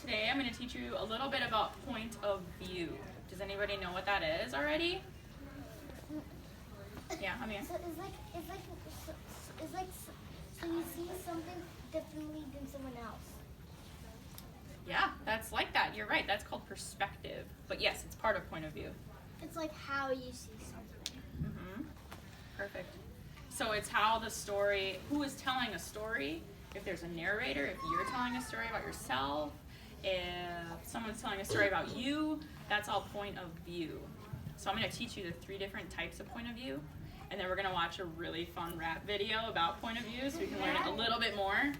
today I'm going to teach you a little bit about point of view. Does anybody know what that is already? Yeah, I'm here. So so you see something differently than someone else. Yeah, that's like that. You're right. That's called perspective. But yes, it's part of point of view. It's like how you see something. Mm-hmm. Perfect. So it's how the story, who is telling a story, if there's a narrator, if you're telling a story about yourself, if someone's telling a story about you, that's all point of view. So I'm going to teach you the 3 different types of point of view, and then we're going to watch a really fun rap video about point of view so we can learn it a little bit more.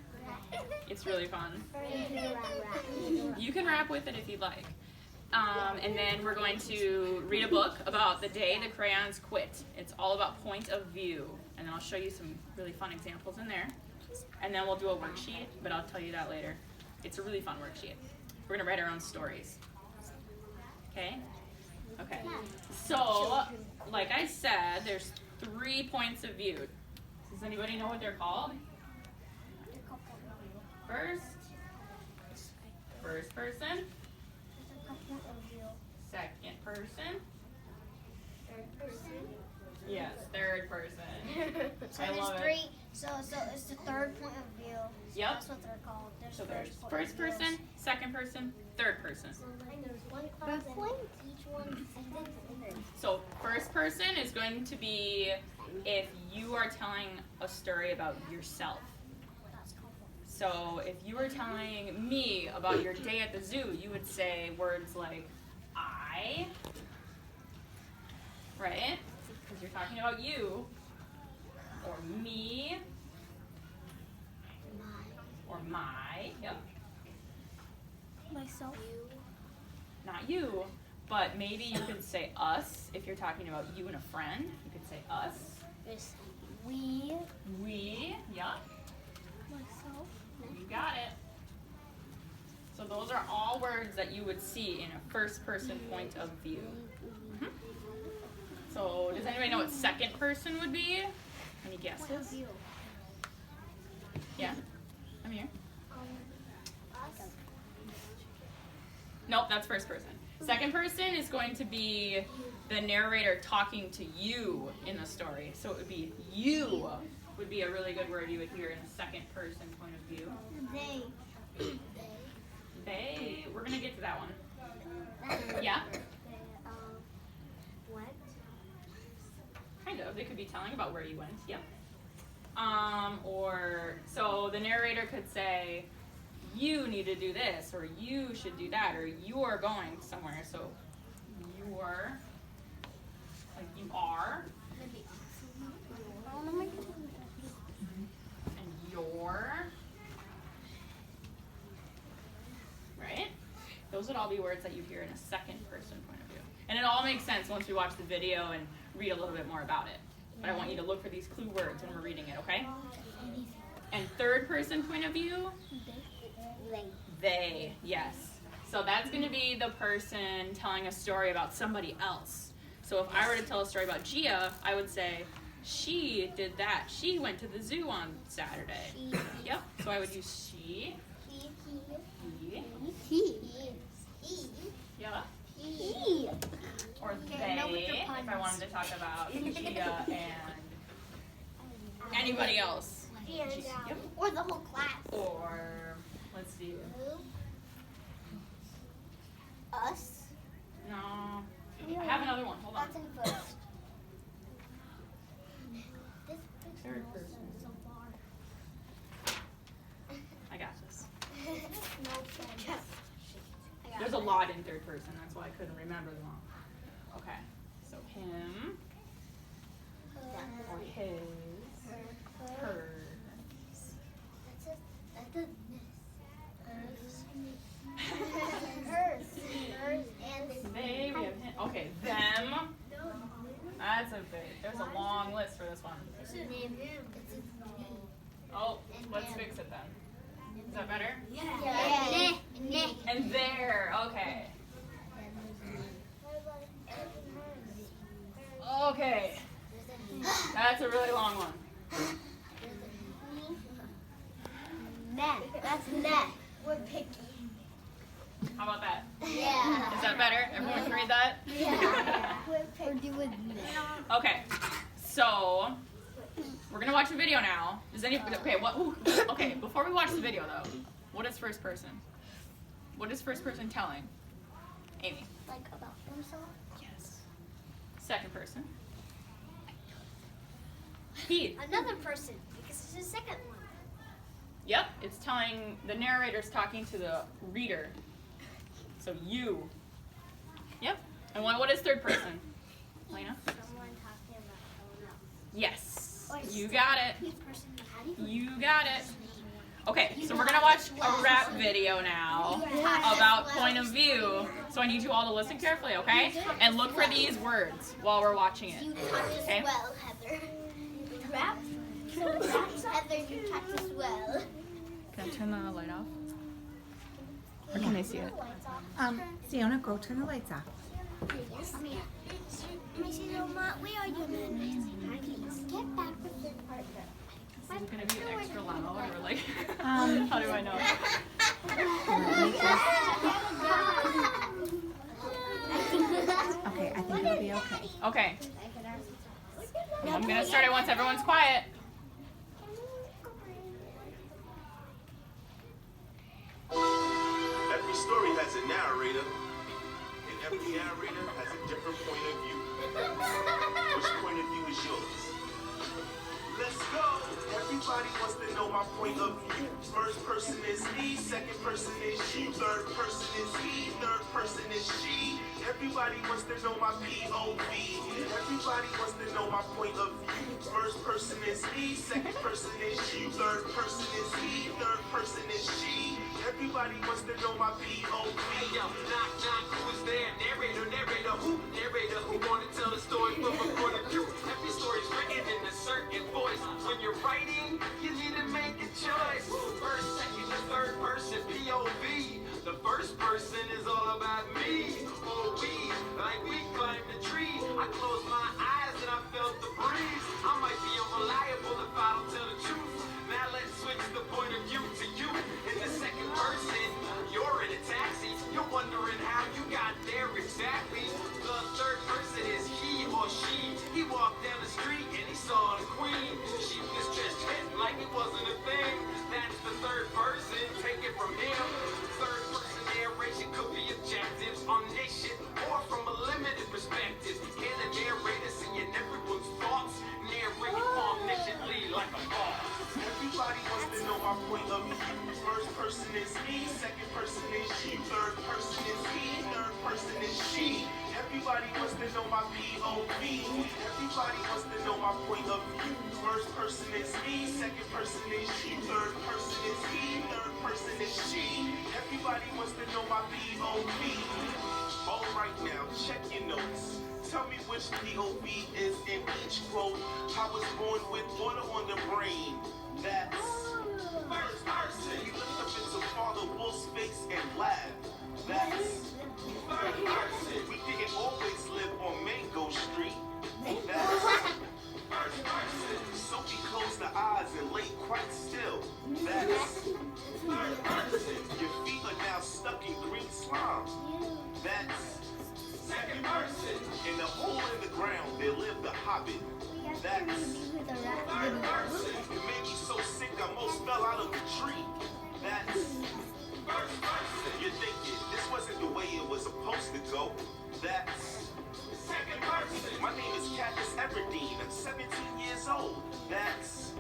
It's really fun. You can rap with it if you'd like. And then we're going to read a book about the day the crayons quit. It's all about point of view. And then I'll show you some really fun examples in there. And then we'll do a worksheet, but I'll tell you that later. It's a really fun worksheet. We're going to write our own stories. Okay? Okay. So, like I said, there's 3 points of view. Does anybody know what they're called? First person. Second person. Third person. Yes, third person. So I love there's 3. So it's the third point of view. So Yep. that's what they're called. So there's first person, second person, third person. So there's one class and each one. So first person is going to be if you are telling a story about yourself. So if you were telling me about your day at the zoo, you would say words like I, right? Because you're talking about you, or me, or my, yep. Myself. Not you, but maybe you could say us if you're talking about you and a friend. You could say us. There's we. We, yep. Myself. You got it. So those are all words that you would see in a first person point of view. Mm-hmm. So does anybody know what second person would be? Any guesses? Yeah, I'm here. Us. Nope, that's first person. Second person is going to be the narrator talking to you in the story. So it would be you would be a really good word you would hear in a second person point of view. They, we're going to get to that one. Yeah? Went. Kind of. They could be telling about where you went. Yep. Or, so the narrator could say, you need to do this, or you should do that, or you're going somewhere. So you're, like you are, and your, right? Those would all be words that you hear in a second person point of view. And it all makes sense once we watch the video and read a little bit more about it. But I want you to look for these clue words when we're reading it, okay? And third person point of view? They, yes. So that's going to be the person telling a story about somebody else. So if I were to tell a story about Gia, I would say, she did that. She went to the zoo on Saturday. Yep. So I would use she. He. Yeah. Or they, if I wanted to talk about Gia and anybody else. Yep. Or the whole class. Or, let's see. Us. No. I have another one. Hold on. That's in first. This Third person. so far. I got this. No offense. There's a lot in third person. That's why I couldn't remember them all. Okay. So him, or his, hers. That's a hers. Hers and They, we have him. Okay, them. That's a big, there's a long list for this one. It's his name. Oh, let's fix it then. Is that better? Yeah. And there, okay. Okay. That's a really long one. Net. That's net. We're picky. How about that? Yeah. Is that better? Everyone can read that? Yeah. Or do it. Okay, so we're gonna watch the video now. Does anybody? Okay, okay, before we watch the video though, what is first person? What is first person telling? Amy. Like about themselves? Yes. Second person. Pete. Another person, because it's the second one. Yep, it's telling, the narrator's talking to the reader. So you. Yep. And what is third person? Lena? Someone talking about someone else. Yes. Or You got it. person. How do You got it. Okay, so we're gonna watch a rap video now about point of view. So I need you all to listen carefully, okay? And look for these words while we're watching it. You taught us Okay? well, Heather. Rap? Heather, you taught us well. Can I turn the light off? Or can they see it? Sienna, go turn the lights off. Mrs. Oma, where are you, man? Get back with your partner. Is it gonna be extra loud or like, Um, how do I know? Okay, I think it'll be okay. Okay, I'm gonna start it once everyone's quiet. Every story has a narrator, and every narrator has a different point of view. Which point of view is yours? Let's go! Everybody wants to know my point of view. First person is me, second person is you, third person is he, third person is she. Everybody wants to know my POV. Everybody wants to know my point of view. First person is me, second person is you, third person is he, third person is she. Everybody wants to know my POV. Hey yo, knock knock, who's there? Narrator, narrator, who? Narrator, who wanna tell the story from a point of view? Every story's written in a certain voice. When you're writing, you need to make a choice. First, second, and third person, POV. The first person is all about me, or we, like we climbed the tree. I closed my eyes and I felt the breeze. I might be unreliable if I don't tell the truth. Now let's switch the point of view to you. In the second person, you're in a taxi. You're wondering how you got there exactly. The third person is he or she. He walked down the street and he saw the queen. She was just hit like it wasn't a thing. That's the third person. Take it from him. Third person narration could be objectives, omniscient, or from a limited perspective. Can the narrator seeing everyone's thoughts? Narrating omnisciently like a boss. Everybody wants to know my point of view. First person is me, second person is you, third person is he, third person is she. Everybody wants to know my POV. Everybody wants to know my point of view. First person is me, second person is you, third person is he, third person is she. Everybody wants to know my POV. All right now, check your notes. Tell me which POV is in each quote. I was born with water on the brain. That's first person. He looked up into Father Wolf's face and laughed. That's third person. We didn't always live on Mango Street. That's first person. So we closed the eyes and lay quite still. That's third person. Your feet are now stuck in green slime. That's second person. In the hole in the ground, there lived a hobbit. That's third person. It made me so sick I almost fell out of the tree. That's first person. You're thinking this wasn't the way it was supposed to go. That's second person. My name is Katniss Everdeen. I'm 17 years old. That's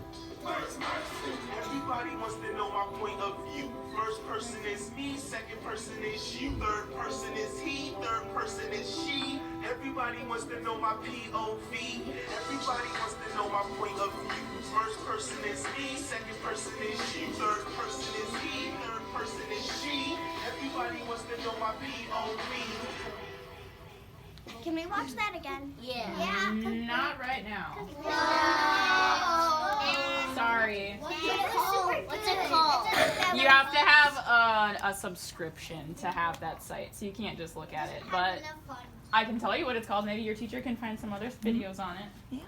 first person. Everybody wants to know my point of view. First person is me, second person is you, third person is he, third person is she. Everybody wants to know my POV. Everybody wants to know my point of view. First person is me, second person is you, third person is he, third person is she. Everybody wants to know my POV. Can we watch that again? Yeah. Not right now. No. Sorry. What's it called? You have to have on a subscription to have that site, so you can't just look at it. But I can tell you what it's called. Maybe your teacher can find some other videos on it. Yeah,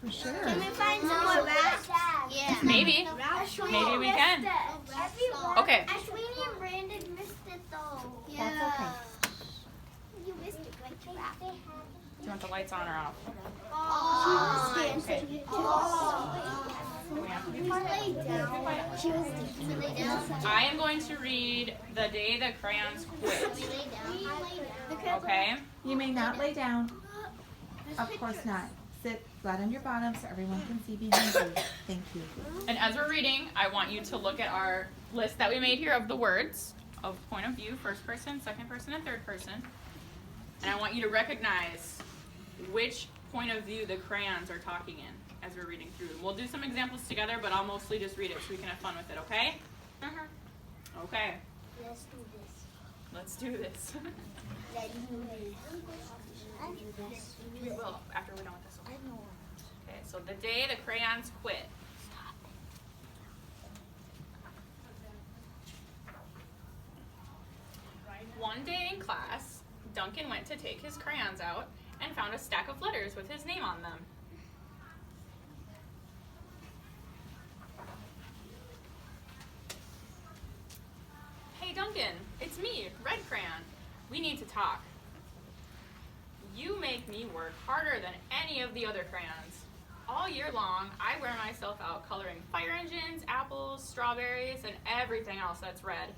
for sure. Can we find some more rats? Yeah. Maybe. Maybe we can. Okay. Ashwini and Brandon missed it though. Yeah. That's okay. You missed it, like giraffe. Do you want the lights on or off? Oh. Okay. She was lay down. I am going to read The Day the Crayons Quit. Okay? You may not lay down. Of course not. Sit flat on your bottom so everyone can see behind you. Thank you. And as we're reading, I want you to look at our list that we made here of the words of point of view, first person, second person, and third person. And I want you to recognize which point of view the crayons are talking in as we're reading through them. We'll do some examples together, but I'll mostly just read it so we can have fun with it, okay? Okay. Let's do this. Let's do this. We will after we're done with this one. Okay, so the day the crayons quit. One day in class, Duncan went to take his crayons out and found a stack of letters with his name on them. Hey Duncan, it's me, Red Crayon. We need to talk. You make me work harder than any of the other crayons. All year long, I wear myself out coloring fire engines, apples, strawberries, and everything else that's red.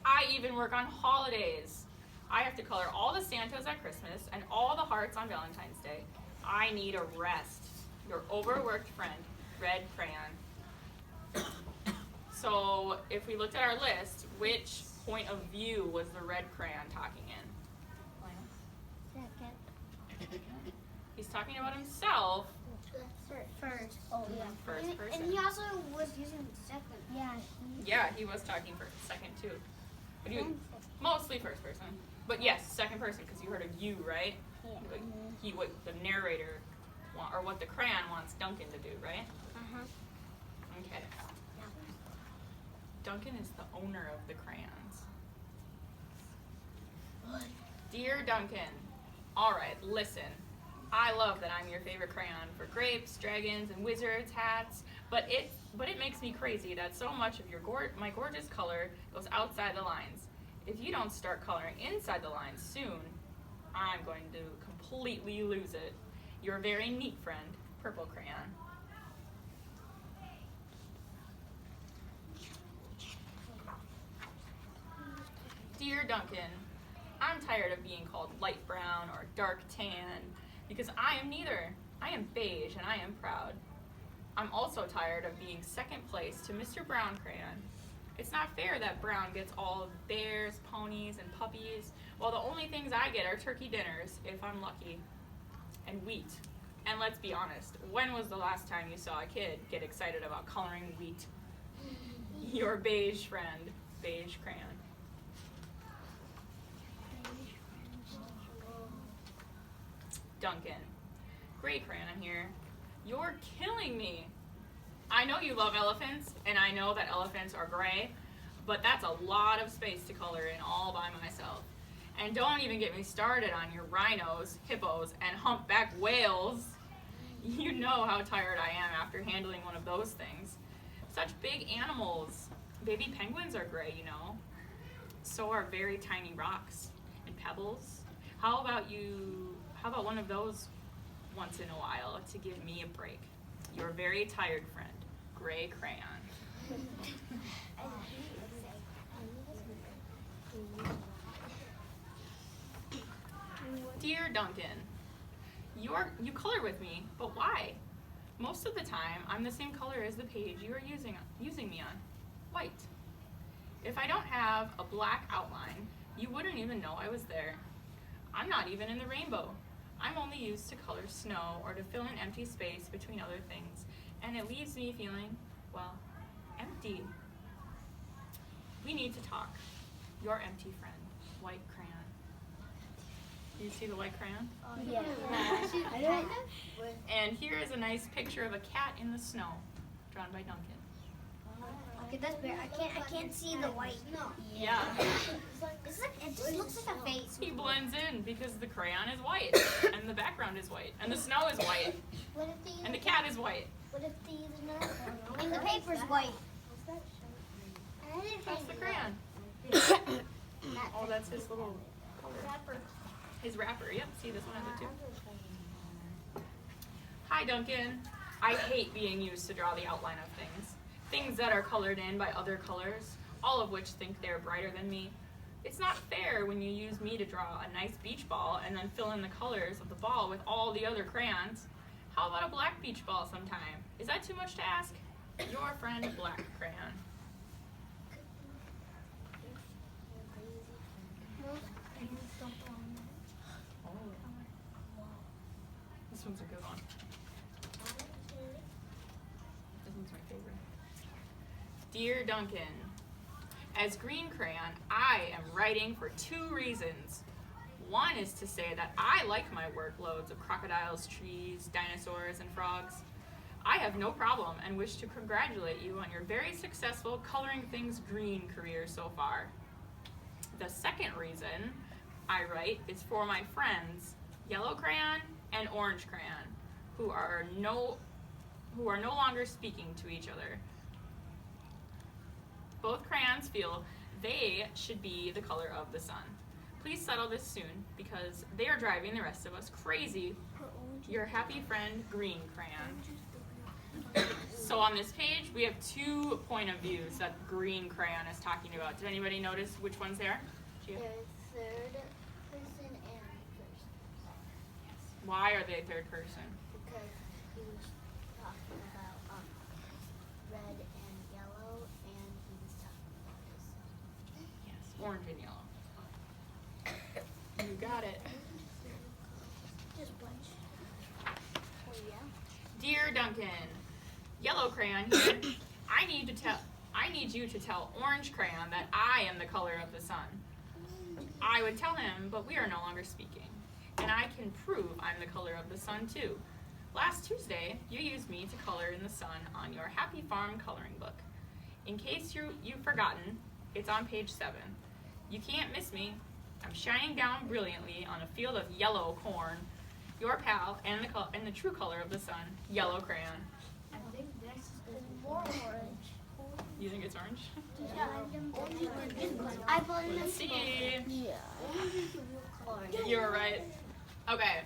I even work on holidays. I have to color all the Santas at Christmas and all the hearts on Valentine's Day. I need a rest. Your overworked friend, Red Crayon. So if we looked at our list, which point of view was the red crayon talking in? He's talking about himself. First. Oh, yeah. First person. And he also was using second. Yeah. Yeah, he was talking for second too. But mostly first person. But yes, second person because you heard a you, right? Yeah. Like what the narrator or what the crayon wants Duncan to do, right? Okay. Duncan is the owner of the crayons. Dear Duncan, all right, listen. I love that I'm your favorite crayon for grapes, dragons, and wizards hats, but it makes me crazy that so much of my gorgeous color goes outside the lines. If you don't start coloring inside the lines soon, I'm going to completely lose it. Your very neat friend, Purple Crayon. Dear Duncan, I'm tired of being called light brown or dark tan because I am neither. I am beige and I am proud. I'm also tired of being second place to Mr. Brown Crayon. It's not fair that Brown gets all of bears, ponies, and puppies, while the only things I get are turkey dinners, if I'm lucky, and wheat. And let's be honest, when was the last time you saw a kid get excited about coloring wheat? Your beige friend, Beige Crayon. Duncan, Gray Crayon here. You're killing me. I know you love elephants, and I know that elephants are gray, but that's a lot of space to color in all by myself. And don't even get me started on your rhinos, hippos, and humpback whales. You know how tired I am after handling one of those things. Such big animals. Baby penguins are gray, you know. So are very tiny rocks and pebbles. How about one of those once in a while to give me a break? Your very tired friend, Gray Crayon. Dear Duncan, you color with me, but why? Most of the time, I'm the same color as the page you are using me on, white. If I don't have a black outline, you wouldn't even know I was there. I'm not even in the rainbow. I'm only used to color snow or to fill an empty space between other things, and it leaves me feeling, well, empty. We need to talk. Your empty friend, White Crayon. Do you see the white crayon? Yeah. And here is a nice picture of a cat in the snow, drawn by Duncan. Look at this bear. I can't see the white. No. Yeah. It's like it just looks like a face. He blends in because the crayon is white, and the background is white, and the snow is white, What if they use and the cat is white. What if they use another? And the paper's white. That's the crayon. Oh, that's his little Wrapper. his wrapper. Yep. See, this one has it too. Hi, Duncan. I hate being used to draw the outline of things. Things that are colored in by other colors, all of which think they're brighter than me. It's not fair when you use me to draw a nice beach ball and then fill in the colors of the ball with all the other crayons. How about a black beach ball sometime? Is that too much to ask? Your friend, Black Crayon. This one's a good one. This one's my favorite. Dear Duncan, as Green Crayon, I am writing for 2 reasons. One is to say that I like my workloads of crocodiles, trees, dinosaurs, and frogs. I have no problem and wish to congratulate you on your very successful coloring things green career so far. The second reason I write is for my friends, Yellow Crayon and Orange Crayon, who are no longer speaking to each other. Both crayons feel they should be the color of the sun. Please settle this soon because they are driving the rest of us crazy. Your happy friend, Green Crayon. So on this page, we have 2 point of views that Green Crayon is talking about. Did anybody notice which ones they are? They're third person and first. Why are they third person? Because he was talking about red and yellow, and he was talking about his. Yes, orange and yellow. You got it. Just bunch. Oh yeah. Dear Duncan, Yellow Crayon here. I need you to tell Orange Crayon that I am the color of the sun. I would tell him, but we are no longer speaking. And I can prove I'm the color of the sun too. Last Tuesday, you used me to color in the sun on your Happy Farm coloring book. In case you've forgotten, it's on page 7. You can't miss me. I'm shining down brilliantly on a field of yellow corn. Your pal and the true color of the sun, Yellow Crayon. I think this is more orange. You think it's orange? Yeah. I believe Let's see. Yeah. You're right. Okay.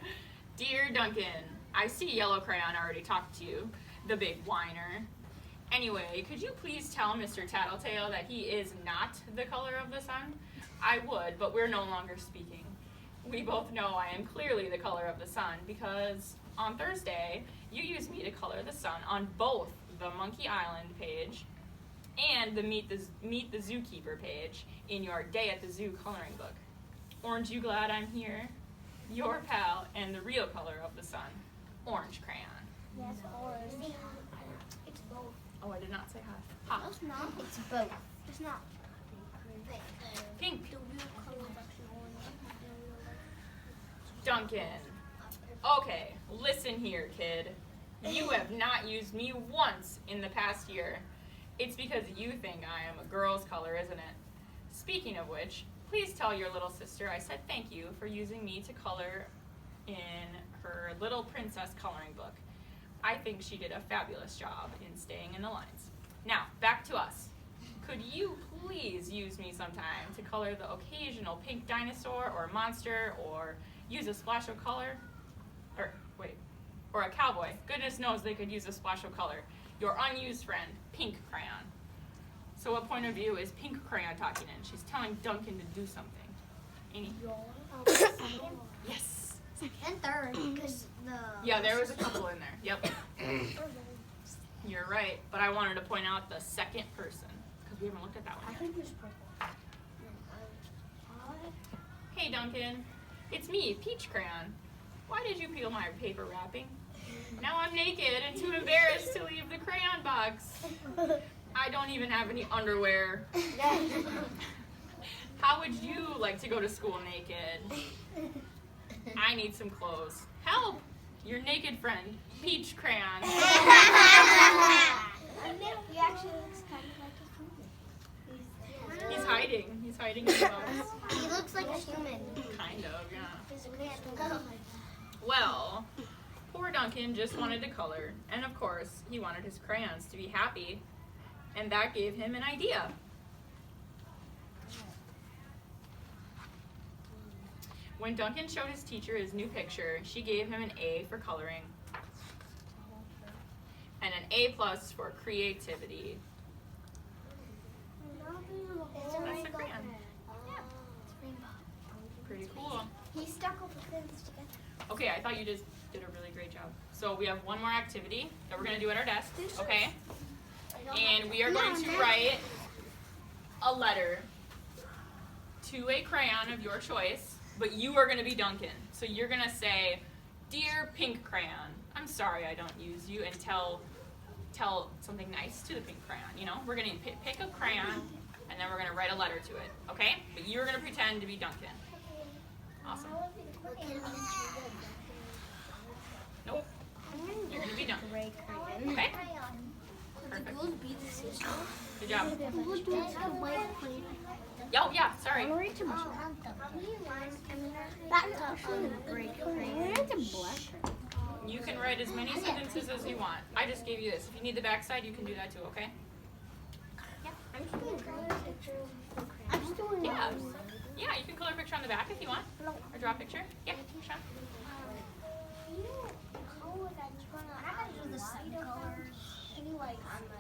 Dear Duncan, I see Yellow Crayon already talked to you, the big whiner. Anyway, could you please tell Mr. Tattletale that he is not the color of the sun? I would, but we're no longer speaking. We both know I am clearly the color of the sun because on Thursday, you used me to color the sun on both the Monkey Island page and the Meet the Zookeeper page in your Day at the Zoo coloring book. Aren't you glad I'm here? Your pal and the real color of the sun, Orange Crayon. Yes, orange. It's both. Oh, I did not say hi. Ha. No, it's not. It's both. It's not. Pink. The real color is actually orange. Duncan. Okay, listen here, kid. You have not used me once in the past year. It's because you think I am a girl's color, isn't it? Speaking of which, please tell your little sister I said thank you for using me to color in her Little Princess coloring book. I think she did a fabulous job in staying in the lines. Now, back to us. Could you please use me sometime to color the occasional pink dinosaur or monster or use a splash of color? Or a cowboy. Goodness knows they could use a splash of color. Your unused friend, Pink Crayon. So what point of view is Pink Crayon talking in? She's telling Duncan to do something. Amy? Yes. And third, because the. Yeah, there was a couple in there. Yep. You're right. But I wanted to point out the second person because we haven't looked at that one I yet. think it's purple. Hey Duncan, it's me, Peach Crayon. Why did you peel my paper wrapping? Now I'm naked and too embarrassed to leave the crayon box. I don't even have any underwear. How would you like to go to school naked? I need some clothes. Help! Your naked friend, Peach Crayon. He actually looks kind of like hiding. He's hiding in the bubbles. He looks like a human. Kind of, yeah. He's a man. Well, poor Duncan just wanted to color, and of course, he wanted his crayons to be happy, and that gave him an idea. When Duncan showed his teacher his new picture, she gave him an A for coloring and an A+ for creativity. That's the crayon. Pretty cool. He stuck all the crayons together. Okay, I thought you just did a really great job. So we have one more activity that we're gonna do at our desk, okay? And we are going to write a letter to a crayon of your choice, but you are gonna be Duncan. So you're gonna say, "Dear pink crayon, I'm sorry I don't use you," and tell something nice to the pink crayon. You know, we're gonna pick a crayon, and then we're gonna write a letter to it, okay? But you're gonna pretend to be Duncan. Awesome. Nope. You're gonna be Duncan. Gray crayon. Okay? Could the Perfect. gold be the scissors? Good job. White plate. Oh yeah, sorry. That's a gray crayon. Black. You can write as many sentences as you want. I just gave you this. If you need the backside, you can do that too, okay? I'm just doing a picture. I'm just doing Yeah. Yeah, you can color a picture on the back if you want. Or draw a picture. Yeah, Sean. You know how that's gonna do the sun colors? Can you like on the